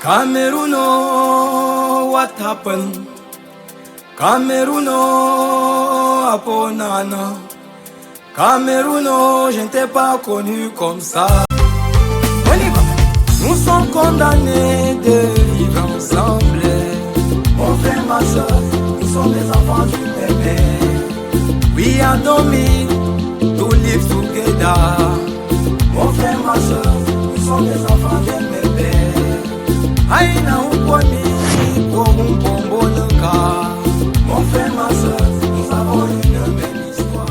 Cameroon, oh, what happened? Cameroon, oh, Aponana. Cameroon, oh, je ne t'ai pas connu comme ça. On y va. Nous sommes condamnés de vivre ensemble. Mon frère, ma soeur, nous sommes les enfants du bébé. We are domi to live together. Mon frère, ma soeur, nous sommes les enfants du bébé. Aïna Uponi, Koum Pomboleka. Mon frère, ma soeur, nous avons une même histoire.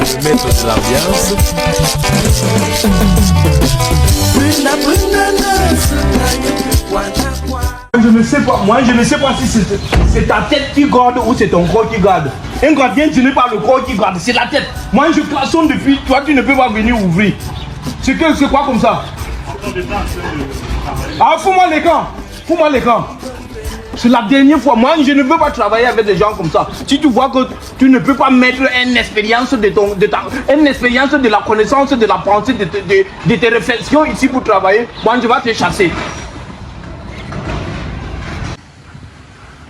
Le maître de l'ambiance. Je ne sais pas, moi je ne sais pas si c'est ta tête qui garde ou c'est ton corps qui garde. Un gardien, ce n'est pas le corps qui garde, c'est la tête. Moi je klaxonne depuis, toi tu ne peux pas venir ouvrir. C'est quoi comme ça? Ah, fous-moi les camps, fous-moi les camps. C'est la dernière fois, moi je ne veux pas travailler avec des gens comme ça. Si tu vois que tu ne peux pas mettre une expérience une expérience de la connaissance, de la pensée, de tes réflexions ici pour travailler, moi je vais te chasser.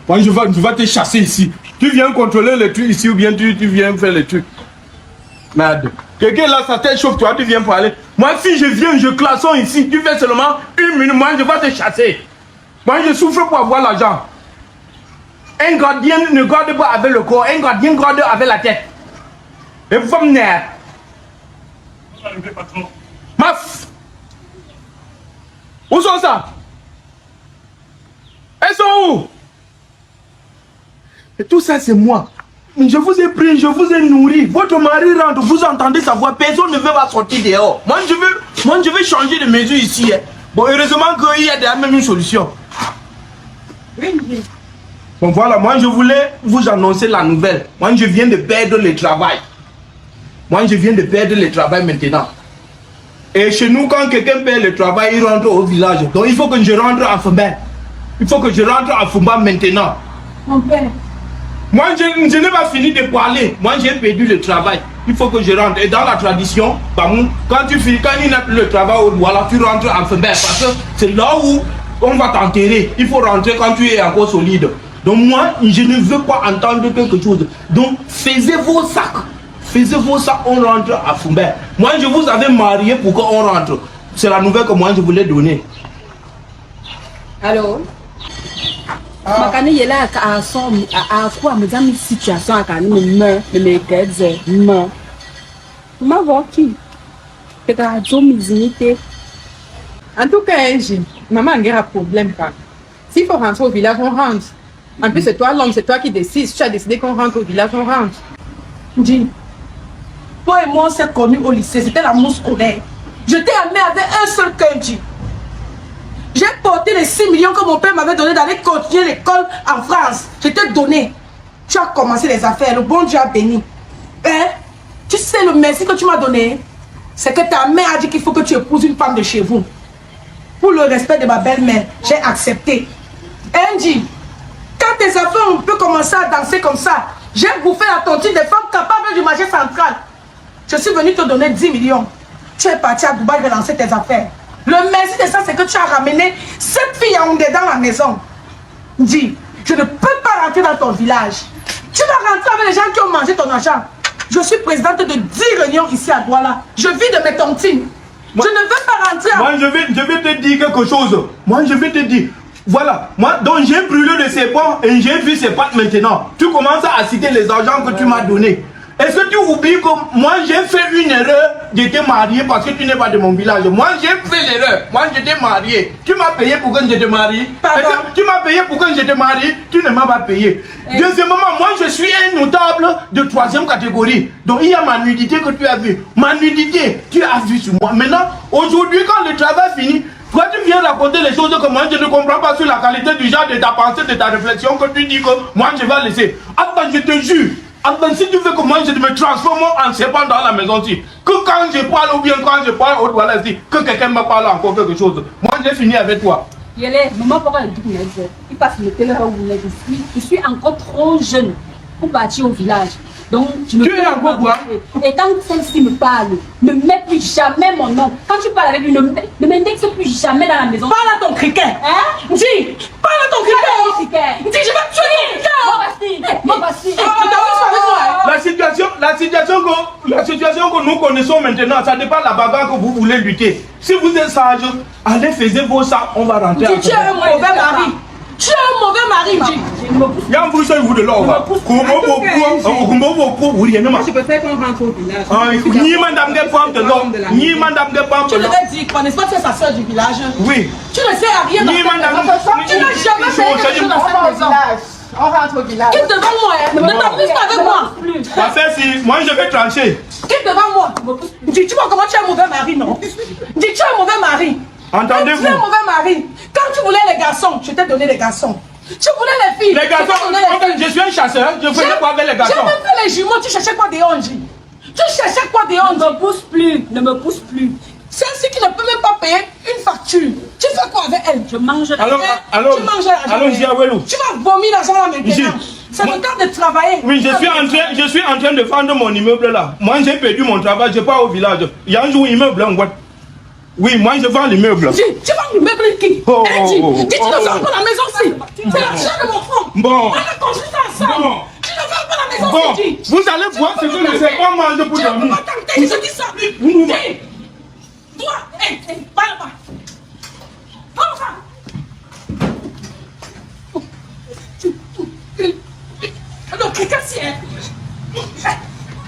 Moi je vais te chasser ici. Tu viens contrôler les trucs ici ou bien tu viens faire les trucs. Merde. Quelqu'un là, ça t'échauffe, toi tu viens parler. Moi si je viens, je klaxonne ici, tu fais seulement une minute, moi je vais te chasser. Moi je souffre pour avoir l'argent. Un gardien ne garde pas avec le corps, un gardien garde avec la tête. Et vous me nerf. Maf. Où sont ça? Elles sont où? Et tout ça c'est moi. Je vous ai pris, je vous ai nourri. Votre mari rentre, vous entendez sa voix, personne ne veut pas sortir dehors. Moi je veux changer de mesure ici. Hein. Bon, heureusement qu'il y a déjà même une solution. Bon voilà, moi je voulais vous annoncer la nouvelle. Moi je viens de perdre le travail. Moi je viens de perdre le travail maintenant. Et chez nous, quand quelqu'un perd le travail, il rentre au village. Donc il faut que je rentre à Fumba. Il faut que je rentre à Fumba maintenant. Mon père. Moi je n'ai pas fini de parler. Moi j'ai perdu le travail. Il faut que je rentre. Et dans la tradition, quand il n'a plus le travail, voilà, tu rentres à Fumba. Parce que c'est là où on va t'enterrer. Il faut rentrer quand tu es encore solide. Donc moi, je ne veux pas entendre quelque chose. Donc faisez vos sacs. Faisez vos sacs, on rentre à Fumba. Moi, je vous avais marié pour qu'on rentre. C'est la nouvelle que moi, je voulais donner. Allô? Makani yela à quoi me donne une situation à Kani me qu'elle me. Ma voix qui? C'est à domicile. En tout cas, maman a un problème. S'il faut rentrer au village, on rentre. En plus, c'est toi l'homme, c'est toi qui décides. Si tu as décidé qu'on rentre au village, on rentre. Dis, toi et moi, on s'est connus au lycée, c'était l'amour scolaire. Je t'ai amené avec un seul cœur, Dis. J'ai porté les 6 millions que mon père m'avait donné d'aller continuer l'école en France. Je t'ai donné. Tu as commencé les affaires, le bon Dieu a béni. Hein? Tu sais le merci que tu m'as donné? C'est que ta mère a dit qu'il faut que tu épouses une femme de chez vous. Pour le respect de ma belle-mère, j'ai accepté. Angie, quand tes enfants ont pu commencer à danser comme ça, j'ai bouffé la tontine des femmes capables du marché central. Je suis venu te donner 10 millions. Tu es parti à Dubaï de lancer tes affaires. Le merci de ça, c'est que tu as ramené cette fille à Ondé dans la maison. Dis, je ne peux pas rentrer dans ton village. Tu vas rentrer avec les gens qui ont mangé ton argent. Je suis présidente de 10 réunions ici à Douala. Je vis de mes tontines. Je ne veux pas rentrer. Moi, je vais te dire quelque chose. Moi, je vais te dire. Voilà. Moi, donc j'ai brûlé de ses pommes et j'ai vu ses pattes maintenant. Tu commences à citer les argents que tu m'as donnés. Est-ce que tu oublies que moi j'ai fait une erreur? J'étais marié parce que tu n'es pas de mon village. Moi j'ai fait l'erreur. Moi j'étais marié. Tu m'as payé pour que je te marie. Tu m'as payé pour que je te marie. Tu ne m'as pas payé. Deuxièmement, moi je suis un notable de 3e catégorie. Donc il y a ma nudité que tu as vue. Ma nudité, tu as vu sur moi. Maintenant, aujourd'hui quand le travail finit, Toi, tu viens raconter les choses que moi je ne comprends pas sur la qualité du genre de ta pensée, de ta réflexion, que tu dis que moi je vais laisser. Attends, je te jure. Attends, si tu veux que moi je me transforme en serpent dans la maison-ci, que quand je parle ou bien quand je parle au voilà ici, que quelqu'un me parle encore quelque chose. Moi j'ai fini avec toi. Yélé, maman, pourquoi elle dit que il passe le téléphone où je suis encore trop jeune pour partir au village. Donc, tu es encore quoi? Et quand celle-ci me parle, ne mets plus jamais mon nom. Quand tu parles avec lui, ne m'indexe plus jamais dans la maison. Parle à ton criquet. Hein? Dis, parle à ton criquet. Dis, je vais te tuer. Mon bastille. La situation que nous connaissons maintenant, ça dépend de la bagarre que vous voulez lutter. Si vous êtes sage, allez faire vos sacs, on va rentrer. Tu es un mauvais mari. Tu es un mauvais mari, dis. Il y a un bruit sur vous de l'or. Comment Je préfère qu'on rentre au village. Ni madame de femme de l'homme, ni madame de femme Tu de l'homme. devais dire quoi, n'est-ce pas, tu es sa soeur du village? Oui. Tu ne sais à rien dans Ni cette madame. maison. Tu n'as jamais fait quelque chose dans cette maison. On rentre au village. Quitte devant moi, hein. Ne t'appuie pas avec moi. La fait si, moi je vais trancher. Quitte devant moi. Dis, tu vois comment tu es un mauvais mari, non? Dis, tu es un mauvais mari. Entendez-vous? Tu es un mauvais mari. Quand tu voulais les garçons, je t'ai donné les garçons. Tu voulais les filles. Les garçons, je t'ai donné les filles. je suis un chasseur, je faisais quoi avec les garçons? J'ai même fait les jumeaux, tu cherchais quoi des ondes? Tu cherchais quoi des ondes? Ne me pousse plus, ne me pousse plus. Celle-ci qui ne peut même pas payer une facture. Tu fais quoi avec elle? Je mange la Alors, Tu manges l'argent. allons-y à Welou. Tu vas vomir l'argent là maintenant. Ici. C'est le temps de travailler. Oui, je suis en train de vendre mon immeuble là. Moi j'ai perdu mon travail, je pars au village. Il y a un jour immeuble en boîte. Oui, moi je vends l'immeuble. Dis, tu vas l'immeuble qui? Oh, Dis, oh, oh, tu ne oh, vends pas la maison si. C'est l'argent de mon front. Bon. On a construit ça ensemble. Bon. Tu ne vends pas la maison Bon, si, dis. vous allez voir ce que je ne sais pas manger pour Tu ne peux dormir. pas tenter, je dis ça. Vous- Dis. Toi, parle pas. Parle pas. Alors, quelqu'un s'y est.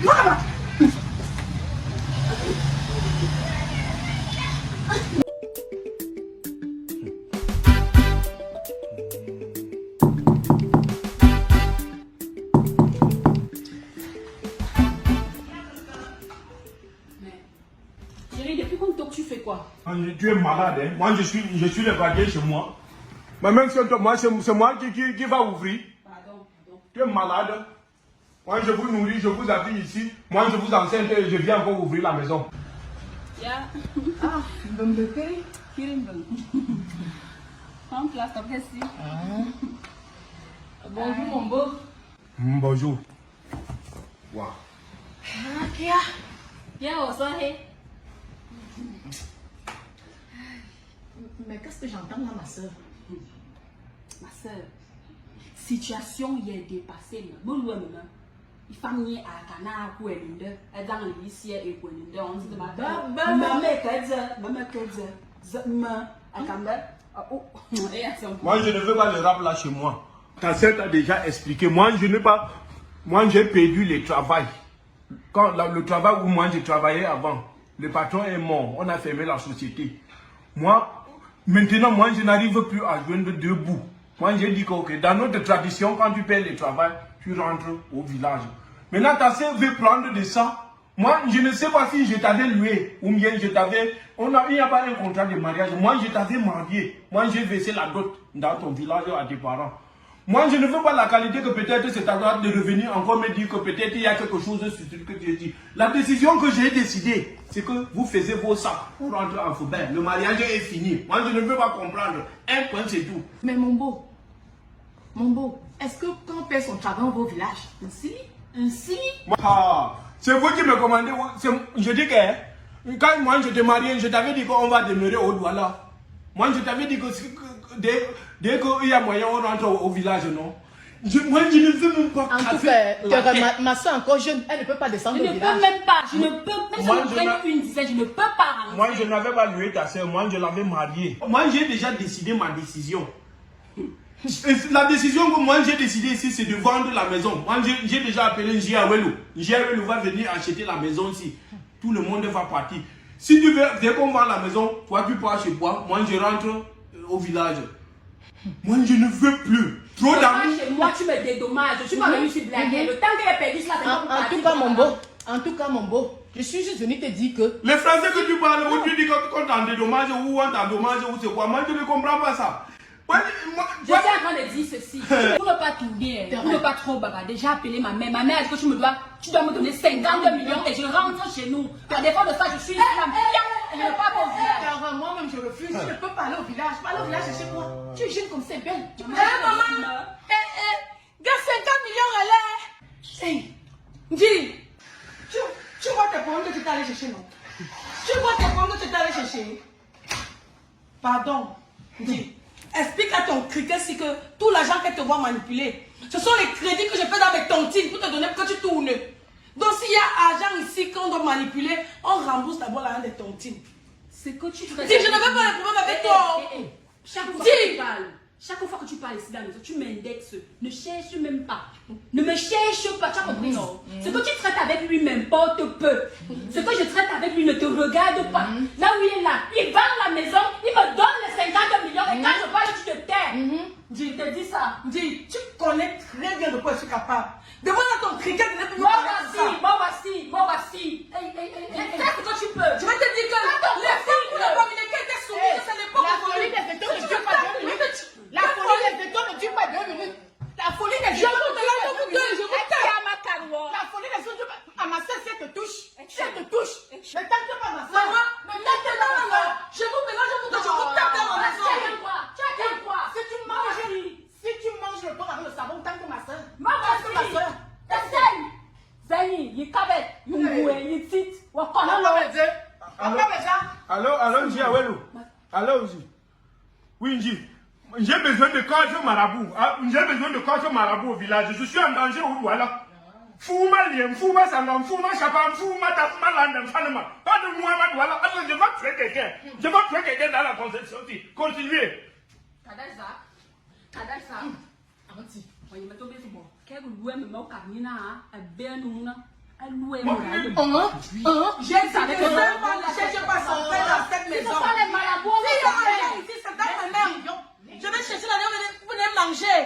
Parle. Chérie, depuis quand tu fais quoi? Tu es malade, hein? Moi je suis le gardien chez moi. Mais même si moi, c'est moi qui va ouvrir. Pardon. Tu es malade. Moi je vous nourris, je vous habille ici. Moi je vous enseigne et je viens encore ouvrir la maison. Ya. Prends place, t'as apprécies. Bonjour mon beau. Bonjour. Wow. Viens, on sort. Mais qu'est-ce que j'entends là, ma soeur? Ma soeur, situation y est dépassée. Bon, loin maintenant. Il faut venir à Cana, à Kouelinde, à dans l'ici et Kouelinde. On dit de ma part. Moi je ne veux pas le rap là chez moi. Ta sœur t'a déjà expliqué. Moi je n'ai pas. Moi j'ai perdu le travail. Quand le travail où moi j'ai travaillé avant, le patron est mort. On a fermé la société. Moi, maintenant, moi je n'arrive plus à joindre deux bouts. Moi j'ai dit que okay, dans notre tradition, quand tu perds le travail, tu rentres au village. Maintenant ta sœur veut prendre de ça. Moi je ne sais pas si je t'avais loué ou bien je t'avais. Il n'y a pas un contrat de mariage. Moi je t'avais marié. Moi j'ai versé la dot dans ton village à tes parents. Moi, je ne veux pas la qualité que peut-être c'est à droite de revenir encore me dire que peut-être il y a quelque chose sur ce que tu as dit. La décision que j'ai décidée, c'est que vous faisiez vos sacs pour rentrer en Faubert. Le mariage est fini. Moi, je ne veux pas comprendre. Un point, c'est tout. Mais mon beau, est-ce que quand on perd son travail, on va au village? Ainsi? Ah, c'est vous qui me commandez. Je dis que quand moi je t'ai marié, je t'avais dit qu'on va demeurer au Douala. Moi, je t'avais dit que dès qu'il y a moyen, on rentre au village, non? Moi, je ne veux même pas. En tout cas, ma soeur encore jeune, elle ne peut pas descendre Je au ne village. peux même pas. Je ne peux même Moi, si on me prenne une dizaine, je ne peux pas rentrer. Moi, je n'avais pas loué ta soeur, moi, je l'avais mariée. Moi, j'ai déjà décidé ma décision. La décision que moi j'ai décidé ici, c'est de vendre la maison. Moi, j'ai déjà appelé Njiawelu. Njiawelu va venir acheter la maison ici. Tout le monde va partir. Si tu veux, dès qu'on vend la maison, toi tu pars chez toi, moi je rentre au village. Moi, je ne veux plus. Trop d'amis. Chez moi, tu me dédommages. Tu m'as venu sur blaguer. Le temps qu'elle a perdu cela, c'est En tout cas, mon beau, Je suis juste venu te dire que... Les Français que tu parles, où tu dis qu'on t'en dédommage ou on t'endommage ou c'est quoi? Moi, je ne comprends pas ça. Je suis en train de dire ceci. Pour ne pas tourner, pour ne pas trop bavarder, j'ai appelé ma mère. Ma mère a dit que tu dois me donner 52 millions et je rentre chez nous. À défaut de ça, je suis ici la et je ne veux pas au village. Moi-même, je refuse. Je ne peux pas aller au village. Pas aller au village chercher quoi? Tu es jeune comme c'est belle. Maman! Gars, 50 millions, elle est. Hey, dis, tu vois tes pommes que tu t'es allé chercher, non? Tu vois tes pommes que tu t'es allé chercher? Pardon. Dis. Explique à ton criquet si que tout l'argent qu'elle te voit manipuler, ce sont les crédits que je fais dans mes tontines pour te donner pour que tu tournes. Donc s'il y a argent ici qu'on doit manipuler, on rembourse d'abord l'argent des tontines. C'est que tu traites. Dis, je ne veux pas les problèmes avec toi. Chaque fois que tu parles ici dans la maison, tu m'indexes. Ne cherche même pas. Ne me cherche pas, tu as compris, non? Ce que tu traites avec lui m'importe peu. Ce que je traite avec lui ne te regarde pas. Là où il est là, il vend la maison, il me donne les 50 millions et quand je parle, tu te tais. Dis, je te dis ça. Dis, tu connais très bien de quoi je suis capable. Demande à ton criquet de ne plus Moi voici. Fais ce que tu peux. Je vais te dire que les femmes pour la famille qui étaient soumises, c'est l'époque. La folie des vétos ne dure pas 2 minutes. La folie des vétos ne dure pas 2 minutes. La folie des vétos ne dure pas 2 minutes. Je vous tape. La folie des vétos à ma soeur, si elle te touche. Si elle te touche. Ne tente pas ma soeur. Maman, ne tente pas ma soeur. Je vous mélange, je vous tape dans ma maison. Tu as quel quoi? Si tu manges le corps avec le savon, tant que ma soeur. Ma soeur. Essaye. Zani, il cabet, il moué, il tit. Alors, Nji, alors, Nji. Oui, Nji. J'ai besoin de corps marabout. J'ai besoin de corps marabout au village. Je suis en danger au voilà. Fouma liem, fouma sangam, fouma chapam, fouma tapma landem, fanema. Pas de Mohamed voilà. Alors, je vais tuer quelqu'un. Je vais tuer quelqu'un dans la conception. Continuez. Kadalsa. Avanti. On y met tombé sur moi. Quel loué me moque à Nina, à Bernouna. J'ai dit que je ne cherche pas son frère dans cette maison. Ici, c'est dans ma mère. Je vais chercher la dernière, vous venez manger.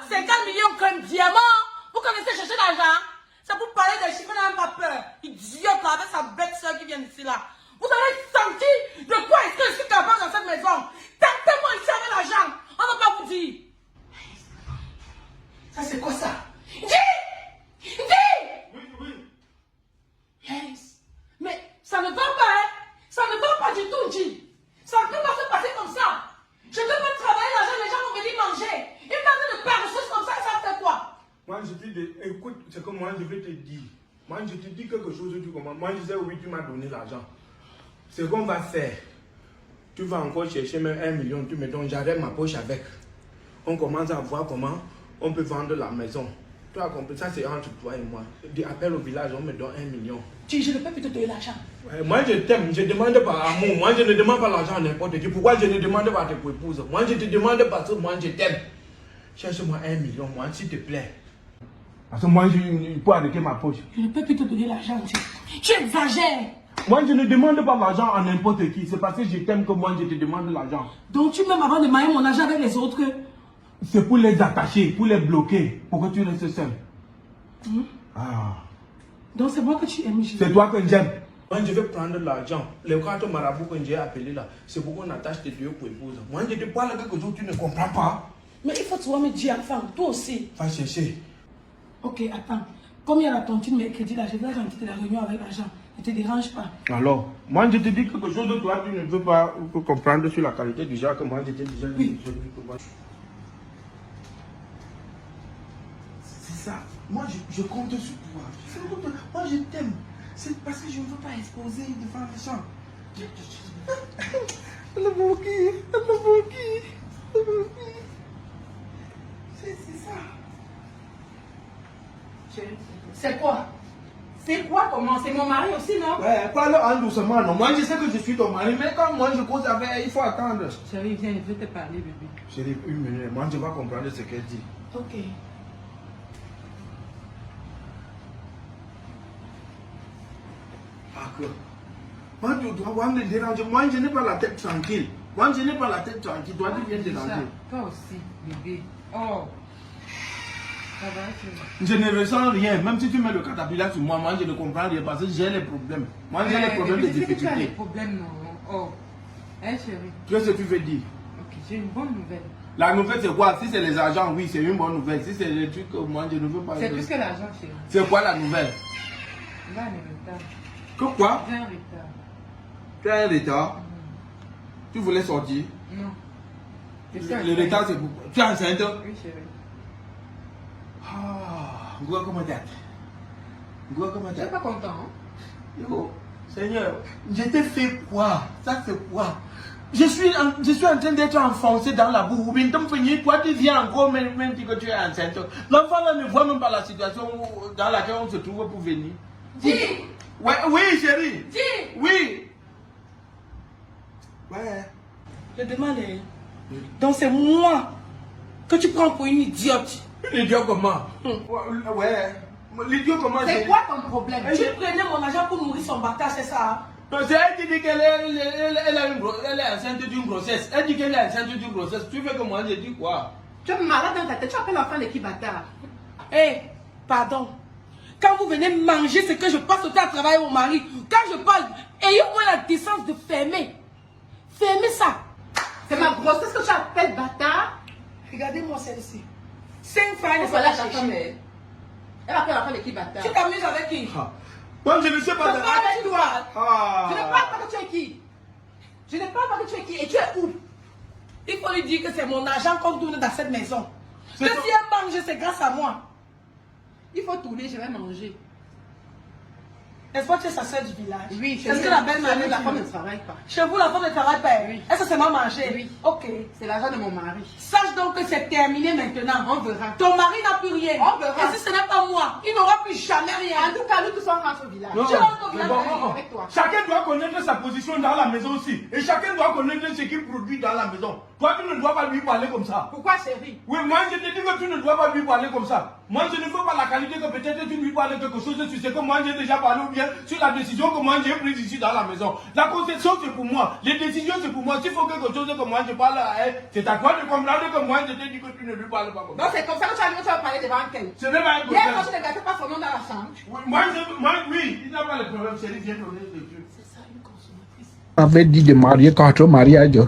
50 millions comme diamant. Vous connaissez chercher l'argent? C'est pour parler de chiffres, vous n'avez pas peur. Idiote là, avec sa bête soeur qui vient d'ici là. Vous avez senti de quoi est-ce que je suis capable dans cette maison? Tentez-moi ici avec l'argent. On ne va pas vous dire. Ça c'est quoi ça? Dis! Oui. Yes. Mais ça ne va pas, hein? Ça ne va pas du tout, Dis. Ça ne peut pas se passer comme ça. Je ne peux pas travailler l'argent, les gens vont venir manger. Une personne de paresseuse comme ça fait quoi? Moi, je te dis, écoute, c'est que moi, je vais te dire. Moi, je te dis quelque chose, tu comprends. Moi, je sais, oui, tu m'as donné l'argent. Ce qu'on va faire, tu vas encore chercher même 1 million, tu me donnes, j'arrête ma poche avec. On commence à voir comment on peut vendre la maison. Tu as compris, ça c'est entre toi et moi. Appelle au village, on me donne 1 million. Je ne peux plus te donner l'argent. Moi je t'aime, je demande par amour. Moi je ne demande pas l'argent à n'importe qui. Pourquoi je ne demande pas à tes épouses? Moi je te demande parce que moi je t'aime. Cherche-moi 1 million, moi, s'il te plaît. Parce que moi je peux arrêter ma poche. Je ne peux plus te donner l'argent. Tu exagères. Moi je ne demande pas l'argent à n'importe qui. C'est parce que je t'aime que moi je te demande l'argent. Donc tu m'aimes avant de mailler mon argent avec les autres? C'est pour les attacher, pour les bloquer, pour que tu restes seul. Ah. Donc c'est moi que tu aimes. C'est toi que j'aime. Moi je vais prendre l'argent. Les cartes marabout que j'ai appelé là, c'est pour qu'on attache tes deux pour épouser. Moi je te parle quelque chose que tu ne comprends pas. Mais il faut que tu me dire enfin, toi aussi. Va chercher. Ok, attends. Comme il y a la tontine mercredi là, je vais rentrer de la réunion avec l'argent. Ne te dérange pas. Alors, moi je te dis quelque chose de toi, tu ne veux pas comprendre sur la qualité du genre que moi je t'ai déjà dit. C'est ça. Moi je compte sur toi. Moi je t'aime. C'est parce que je ne veux pas exposer devant les gens. C'est ça. C'est quoi? C'est quoi comment? C'est mon mari aussi, non? Ouais, parle en doucement, non. Moi je sais que je suis ton mari, mais quand moi je cause avec elle, il faut attendre. Chérie, viens, je vais te parler, bébé. Chérie, 1 minute, moi je vais comprendre ce qu'elle dit. Ok. Moi, tu dois me déranger. Moi, je n'ai pas la tête tranquille. Moi, je n'ai pas la tête tranquille. Toi, tu viens déranger. Toi aussi, bébé. Oh. Ça va, chérie. Je ne ressens rien. Même si tu mets le caterpillar sur moi, moi je ne comprends rien parce que j'ai les problèmes. Moi j'ai les problèmes de Tu as les difficulté. problèmes, non? Oh. Hein, chérie? Qu'est-ce que tu veux dire? Ok, j'ai une bonne nouvelle. La nouvelle c'est quoi? Si c'est les argents, oui, c'est une bonne nouvelle. Si c'est les trucs que moi je ne veux pas. C'est plus que l'argent, chérie. C'est quoi la nouvelle? Là, on est en retard. Que quoi? J'ai un retard. Tu as un retard? Tu voulais sortir? Non. Le retard c'est pourquoi? Tu es enceinte? Oui, chérie. Ah, vois comment t'es. Vois comment Tu t'es. n'es pas content, hein? Yo, Seigneur, je t'ai fait quoi? Ça c'est quoi? Je suis en train d'être enfoncé dans la boue. Toi tu viens encore même dire que tu es enceinte. L'enfant là ne voit même pas la situation dans laquelle on se trouve pour venir. Dis. Ouais, oui chérie. Dis. Oui. Ouais. Je demande. Donc c'est moi que tu prends pour une idiote. L'idiot comment? Ouais. L'idiot comment? C'est quoi ton problème? Tu prenais mon argent pour nourrir son bâtard, c'est ça? C'est elle qui dit qu'elle est enceinte d'une grossesse. Elle dit qu'elle est enceinte d'une grossesse. Tu veux que moi je dis quoi? Tu es malade dans ta tête. Tu appelles l'enfant de qui bâtard? Eh, pardon. Quand vous venez manger, c'est que je passe au temps à travailler mon mari. Quand je parle, ayez au moins la décence de fermer. Fermez ça. C'est ma grossesse que tu appelles bâtard? Regardez-moi celle-ci. 5 francs, elle Voilà va ta femme. chercher. Elle appelle l'enfant de qui bâtard? Tu t'amuses avec qui? Moi je ne sais Je pas. parle avec toi. Je ne parle pas que tu es qui? Je ne parle pas que tu es qui? Et tu es où? Il faut lui dire que c'est mon argent qu'on tourne dans cette maison. Que C'est si elle mange, c'est grâce à moi. Il faut tourner, je vais manger. Est-ce que tu es sa soeur du village? Oui, Est-ce que la belle-mère la femme ne ne travaille pas. Chez vous, la femme ne travaille pas. Oui. Est-ce que c'est mal mangé? Oui. Ok. C'est l'argent de mon mari. Sache donc que c'est terminé maintenant. On verra. Ton mari n'a plus rien. On verra. Et si ce n'est pas moi, il n'aura plus jamais En rien. tout cas, nous tous on rentre au village. Non, Tu rentres au mais village avec toi. Chacun doit connaître sa position dans la maison aussi. Et chacun doit connaître ce qu'il produit dans la maison. Toi, tu ne dois pas lui parler comme ça. Pourquoi, chérie? Oui, moi je te dis que tu ne dois pas lui parler comme ça. Moi je ne veux pas la qualité que peut-être tu lui parles quelque chose sur ce que moi j'ai déjà parlé ou bien sur la décision que moi j'ai prise ici dans la maison. La conception c'est pour moi, les décisions c'est pour moi. S'il faut quelque chose que moi je parle à elle, c'est à toi de comprendre que moi je te dis que tu ne lui parles pas comme ça. Donc c'est comme ça que tu vas parler devant elle. Ce n'est pas un Hier, quand problème. tu ne gâtais pas son nom dans la chambre. Oui, il n'a pas de problème, chérie, viens donner le truc. avait dit de marier contre mariage.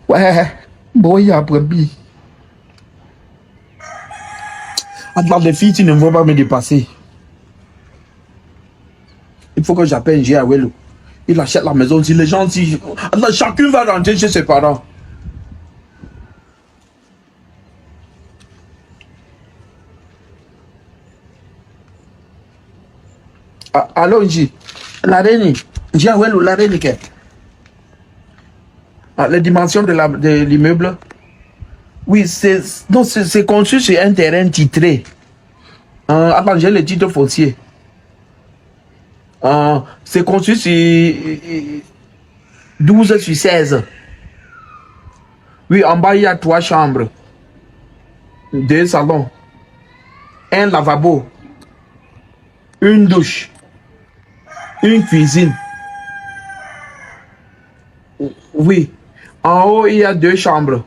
Ouais, bon, il y a un problème. Attends, les filles, tu ne vas pas me dépasser. Il faut que j'appelle G. Awelo. Il achète la maison. Si les gens, si... Attends, chacun va rentrer chez ses parents. Ah, allô, G. La reine. G. Awelo, la reine, les dimensions de l'immeuble. Oui, c'est conçu sur un terrain titré. Attends, j'ai le titre foncier. C'est conçu sur 12 sur 16. Oui, en bas, il y a 3 chambres. 2 salons. Un lavabo. Une douche. Une cuisine. Oui. En haut, il y a 2 chambres.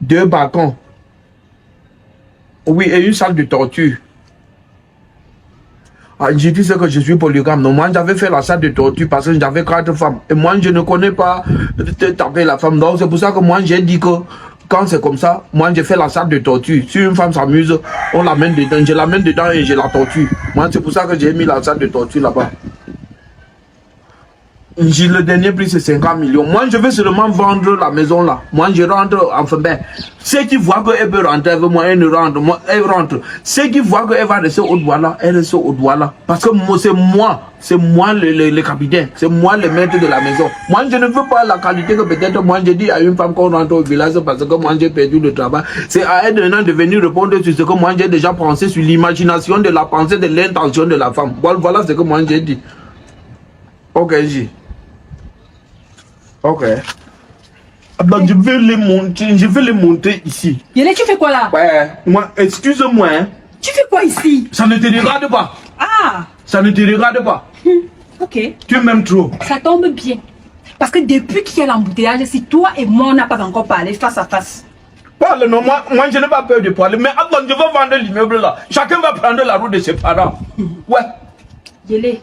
2 balcons. Oui, et une salle de torture. J'ai dit que je suis polygame. Non, moi, j'avais fait la salle de torture parce que j'avais 4 femmes. Et moi, je ne connais pas taper la femme. Donc, c'est pour ça que moi, j'ai dit que quand c'est comme ça, moi, j'ai fait la salle de torture. Si une femme s'amuse, on l'amène dedans. Je l'amène dedans et je la torture. Moi, c'est pour ça que j'ai mis la salle de torture là-bas. Le dernier prix c'est 50 millions. Moi je veux seulement vendre la maison là. Moi je rentre enfin ben. Ceux qui voient qu'elle peut rentrer avec moi, elle ne rentre. Moi, elle rentre. Ceux qui voient qu'elle va rester au doigt là, elle reste au doigt là. Parce que c'est moi le capitaine. C'est moi le maître de la maison. Moi je ne veux pas la qualité que peut-être moi j'ai dit à une femme qu'on rentre au village parce que moi j'ai perdu le travail. C'est à elle maintenant de venir répondre sur ce que moi j'ai déjà pensé, sur l'imagination de la pensée, de l'intention de la femme. Voilà ce que moi j'ai dit. Ok, J. Ok. Donc je vais les monter ici. Yélé, tu fais quoi là? Ouais. Moi, excuse-moi. Hein. Tu fais quoi ici? Ça ne te regarde pas. Ah! Ça ne te regarde pas. Ok. Tu m'aimes trop. Ça tombe bien. Parce que depuis qu'il y a l'embouteillage, si toi et moi on n'a pas encore parlé face à face. Parle, non, moi je n'ai pas peur de parler. Mais attends, je veux vendre l'immeuble là. Chacun va prendre la route de ses parents. Ouais. Yélé,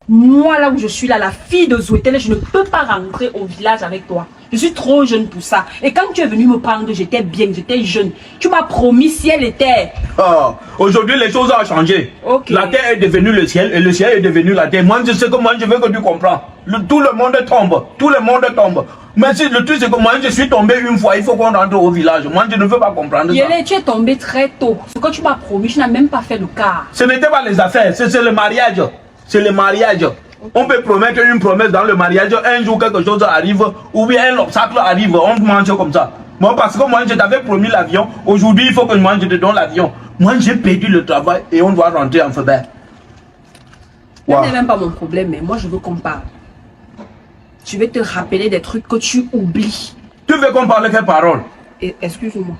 moi là où je suis là, la fille de Zouetele, je ne peux pas rentrer au village avec toi. Je suis trop jeune pour ça. Et quand tu es venu me prendre, j'étais bien, j'étais jeune. Tu m'as promis ciel et terre. Oh, aujourd'hui les choses ont changé. Ok. La terre est devenue le ciel et le ciel est devenu la terre. Moi je sais que moi je veux que tu comprends. Tout le monde tombe. Tout le monde tombe. Mais si le truc c'est que moi je suis tombé une fois, il faut qu'on rentre au village. Moi je ne veux pas comprendre ça. Yélé, tu es tombé très tôt. Ce que tu m'as promis, tu n'as même pas fait le cas. Ce n'était pas les affaires, c'est le mariage. C'est le mariage. On peut promettre une promesse dans le mariage, un jour quelque chose arrive, ou bien un obstacle arrive, on mange comme ça. Moi, parce que moi, je t'avais promis l'avion, aujourd'hui, il faut que moi, je te donne l'avion. Moi, j'ai perdu le travail et on doit rentrer en Faber. Ce n'est même pas mon problème, mais moi, je veux qu'on parle. Je vais te rappeler des trucs que tu oublies. Tu veux qu'on parle quelle parole? Excuse-moi.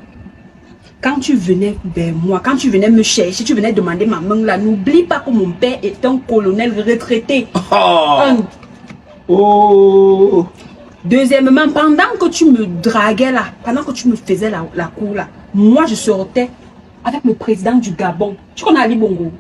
Quand tu venais vers moi, quand tu venais me chercher, tu venais demander ma main là, n'oublie pas que mon père est un colonel retraité. Oh. Deuxièmement, pendant que tu me draguais là, pendant que tu me faisais la cour là, moi je sortais avec le président du Gabon. Tu connais Ali Bongo?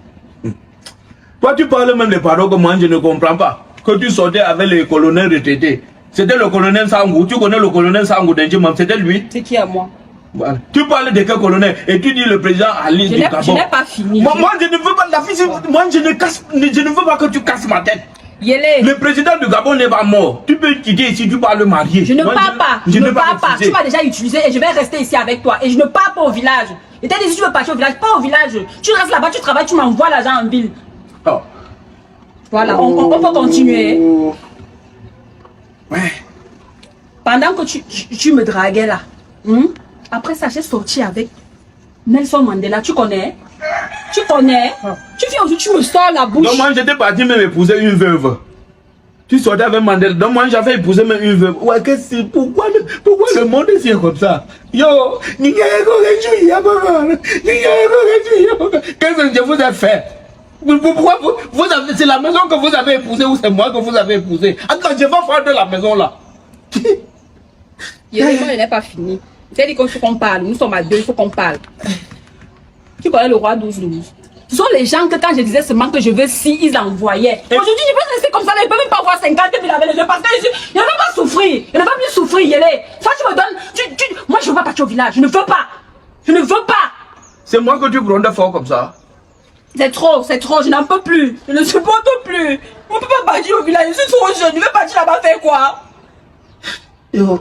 Toi, tu parles même des paroles que moi, je ne comprends pas. Que tu sortais avec le colonel retraité. C'était le colonel Sangou. Tu connais le colonel Sangou d'Indjimam, c'était lui. C'est qui à moi? Voilà. Tu parles de quel colonel et tu dis le président Ali du Gabon. Je n'ai pas fini. Moi, je ne veux pas la fille. Moi, je ne veux pas que tu casses ma tête. Yélé. Le président du Gabon n'est pas mort. Tu peux quitter ici, tu parles marié. Je ne pars pas. Je ne pars pas. refuser. Tu m'as déjà utilisé et je vais rester ici avec toi. Et je ne pars pas au village. Et t'as dit si tu veux partir au village, pas au village. Tu restes là-bas, tu travailles, tu m'envoies l'argent en ville. Oh. Voilà, on peut continuer. Ouais. Pendant que tu me draguais là. Après ça, j'ai sorti avec Nelson Mandela. Tu connais? Tu connais? Tu viens aujourd'hui, tu me sors la bouche. Donc moi, j'étais parti même épouser une veuve. Tu sortais avec Mandela. Donc moi, j'avais épousé même une veuve. Ouais, pourquoi le monde est comme ça? Yo, qu'est-ce que je vous ai fait? Pourquoi vous avez, c'est la maison que vous avez épousée ou c'est moi que vous avez épousé? Attends, je vais faire de la maison là. Il n'est pas fini. C'est dit qu'il faut qu'on parle. Nous sommes à deux, il faut qu'on parle. Tu connais le roi 12-12. Ce sont les gens que quand je disais seulement que je veux si, ils envoyaient. Aujourd'hui, je peux rester comme ça, ils ne peuvent même pas avoir 50 000 avec les deux parce qu'il ne va pas souffrir. Il ne va plus souffrir, Yélé. Soit tu me donnes. Moi, je ne veux pas partir au village. Je ne veux pas. Je ne veux pas. C'est moi que tu grondes fort comme ça. C'est trop, je n'en peux plus. Je ne supporte plus. On ne peut pas partir au village. Je suis trop jeune. Je vais partir là-bas faire quoi? Yo.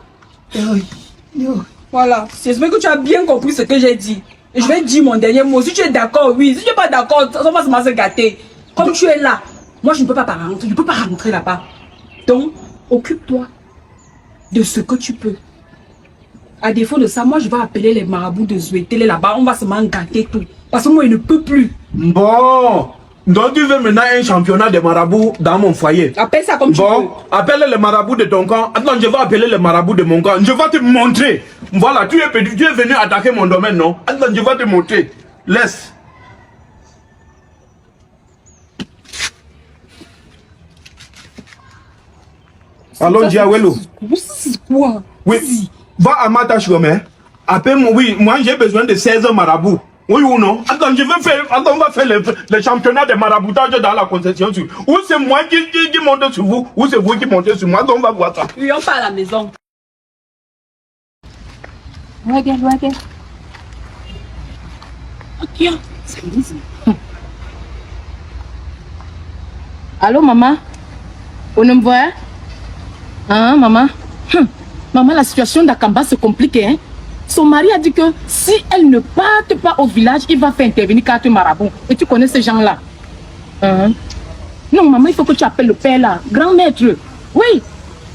Voilà. J'espère que tu as bien compris ce que j'ai dit. Et je vais dire mon dernier mot. Si tu es d'accord, oui. Si tu n'es pas d'accord, on va se gâter. Comme tu es là, moi je ne peux pas rentrer. Je ne peux pas rentrer là-bas. Donc, occupe-toi de ce que tu peux. À défaut de ça, moi je vais appeler les marabouts de Zouetele là-bas. On va se gâter tout. Parce que moi, il ne peut plus. Bon. Donc tu veux maintenant un championnat de marabouts dans mon foyer. Appelle ça comme tu veux. Bon, appelle les marabouts de ton camp. Attends, je vais appeler les marabouts de mon camp. Je vais te montrer. Voilà, tu es venu attaquer mon domaine, non? Attends, je vais te montrer. Laisse. Allons, Diawelo. Quoi? Oui. Va à Matachomé. Appelle-moi. Oui, moi j'ai besoin de 16 marabouts. Oui ou non? Attends, on va faire le championnat de maraboutage dans la concession. Ou c'est moi qui monte sur vous, ou c'est vous qui montez sur moi. Donc on va voir ça. Oui, on part à la maison. Regarde. Ok, c'est easy. Allô, maman? On me voit? Hein, maman? Maman, la situation d'Akamba se complique, hein? Son mari a dit que si elle ne parte pas au village, il va faire intervenir 4 marabouts. Et tu connais ces gens-là. Non, maman, il faut que tu appelles le père là. Grand maître. Oui.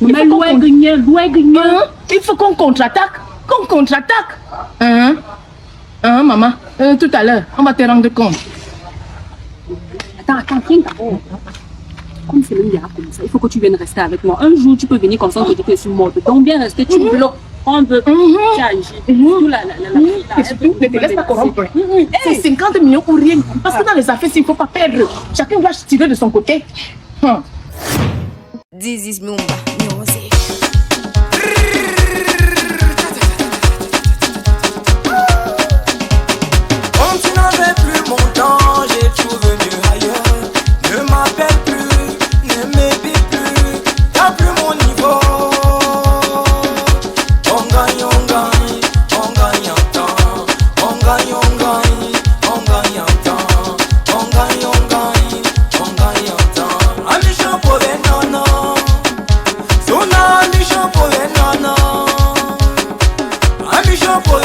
Mais il faut qu'on contre-attaque. Maman. Tout à l'heure, on va te rendre compte. Attends, d'abord. Comme c'est le miracle comme ça, il faut que tu viennes rester avec moi. Un jour, tu peux venir comme ça, on te dit que je suis morte. Donc, bien rester, tu bloques. On veut changer. Ne te laisse pas corrompre. C'est 50 millions ou rien. Parce que dans les affaires, il ne faut pas perdre. Chacun doit tirer de son côté. This is Mumba music. n'avais plus mon temps, j'ai trouvé mieux ailleurs. Ne m'appelle plus, ne m'ébite plus, y'a plus mon niveau. On gagne en temps, on gagne en temps, on gagne en temps. Ambition pour les nanas, son ambition pour les nanas, ambition pour